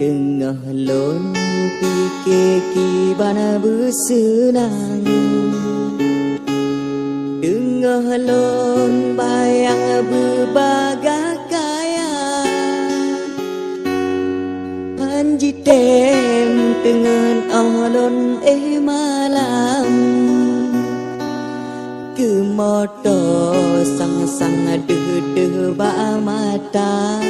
Tengah lon fikir kibana bersenang, tengah lon bayang berbagai kaya, hanji tem dengan alon malam, ke moto sang-sang deh ba mata.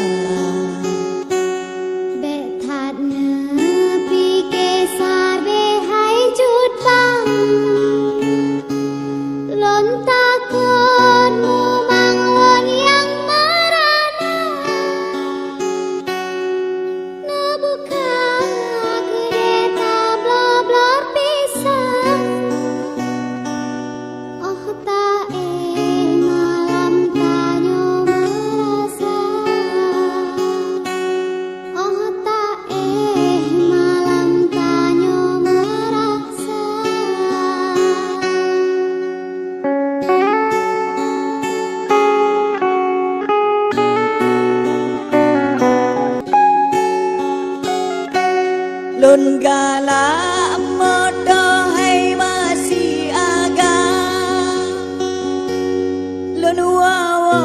Lon gala moto hai masih agak, lon wawa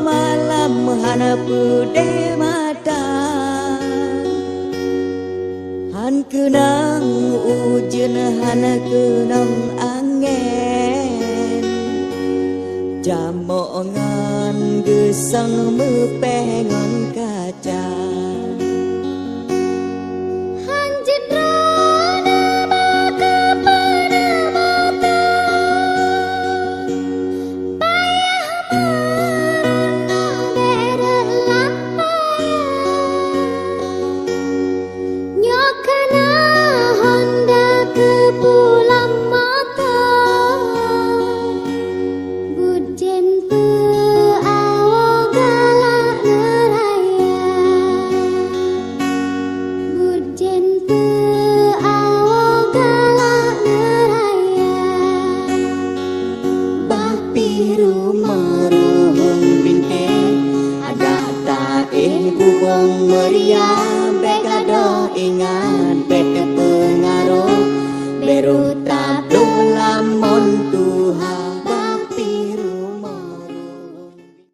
malam hana pude mata, han kenang ujian hana kenang angin, jamongan gesang mepengon kaca. Bubong meriah begado ingat